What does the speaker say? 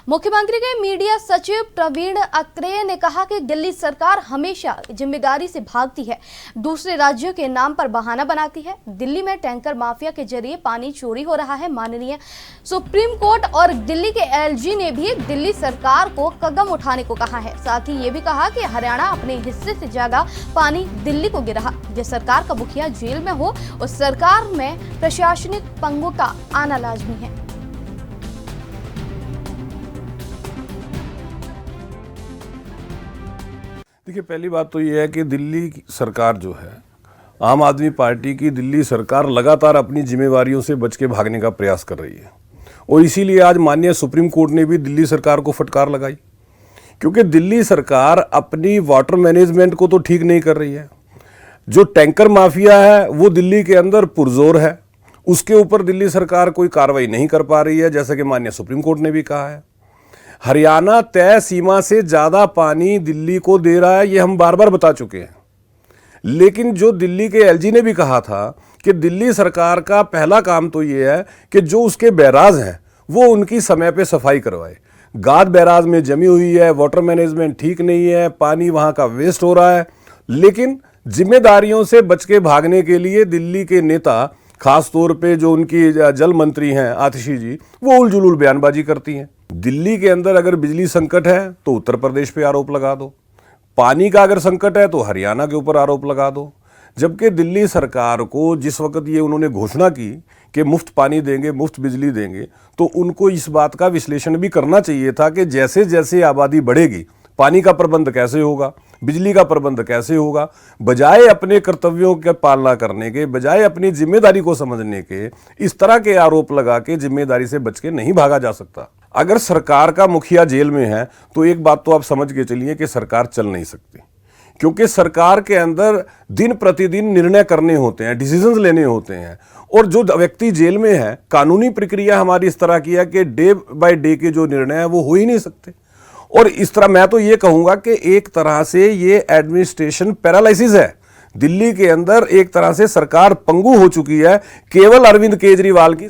मुख्यमंत्री के मीडिया सचिव प्रवीण अत्रेय ने कहा कि दिल्ली सरकार हमेशा जिम्मेदारी से भागती है, दूसरे राज्यों के नाम पर बहाना बनाती है। दिल्ली में टैंकर माफिया के जरिए पानी चोरी हो रहा है। माननीय सुप्रीम कोर्ट और दिल्ली के एलजी ने भी दिल्ली सरकार को कदम उठाने को कहा है। साथ ही ये भी कहा कि हरियाणा अपने हिस्से से ज्यादा पानी दिल्ली को गिरा। जिस सरकार का मुखिया जेल में हो, उस सरकार में प्रशासनिक पंगों का आना लाजमी है। देखिए, पहली बात तो ये है कि दिल्ली की सरकार जो है, आम आदमी पार्टी की दिल्ली सरकार लगातार अपनी जिम्मेवारियों से बच के भागने का प्रयास कर रही है और इसीलिए आज माननीय सुप्रीम कोर्ट ने भी दिल्ली सरकार को फटकार लगाई, क्योंकि दिल्ली सरकार अपनी वाटर मैनेजमेंट को तो ठीक नहीं कर रही है। जो टैंकर माफिया है वो दिल्ली के अंदर पुरजोर है, उसके ऊपर दिल्ली सरकार कोई कार्रवाई नहीं कर पा रही है, जैसा कि माननीय सुप्रीम कोर्ट ने भी कहा है। हरियाणा तय सीमा से ज़्यादा पानी दिल्ली को दे रहा है, ये हम बार बार बता चुके हैं। लेकिन जो दिल्ली के एलजी ने भी कहा था कि दिल्ली सरकार का पहला काम तो ये है कि जो उसके बैराज हैं वो उनकी समय पे सफाई करवाए। गाद बैराज में जमी हुई है, वाटर मैनेजमेंट ठीक नहीं है, पानी वहाँ का वेस्ट हो रहा है। लेकिन जिम्मेदारियों से बच के भागने के लिए दिल्ली के नेता, खास तौर पे जो उनकी जल मंत्री हैं आतिशी जी, वो उलझुल बयानबाजी करती हैं। दिल्ली के अंदर अगर बिजली संकट है तो उत्तर प्रदेश पे आरोप लगा दो, पानी का अगर संकट है तो हरियाणा के ऊपर आरोप लगा दो। जबकि दिल्ली सरकार को जिस वक्त ये उन्होंने घोषणा की कि मुफ्त पानी देंगे, मुफ्त बिजली देंगे, तो उनको इस बात का विश्लेषण भी करना चाहिए था कि जैसे जैसे आबादी बढ़ेगी पानी का प्रबंध कैसे होगा, बिजली का प्रबंध कैसे होगा। बजाय अपने कर्तव्यों की पालना करने के, बजाय अपनी जिम्मेदारी को समझने के, इस तरह के आरोप लगा के जिम्मेदारी से बच के नहीं भागा जा सकता। अगर सरकार का मुखिया जेल में है तो एक बात तो आप समझ के चलिए कि सरकार चल नहीं सकती, क्योंकि सरकार के अंदर दिन प्रतिदिन निर्णय करने होते हैं, डिसीजंस लेने होते हैं। और जो व्यक्ति जेल में है, कानूनी प्रक्रिया हमारी इस तरह की है कि डे बाय डे के जो निर्णय है वो हो ही नहीं सकते। और इस तरह मैं तो ये कहूंगा कि एक तरह से ये एडमिनिस्ट्रेशन पैरालिसिस है। दिल्ली के अंदर एक तरह से सरकार पंगु हो चुकी है केवल अरविंद केजरीवाल की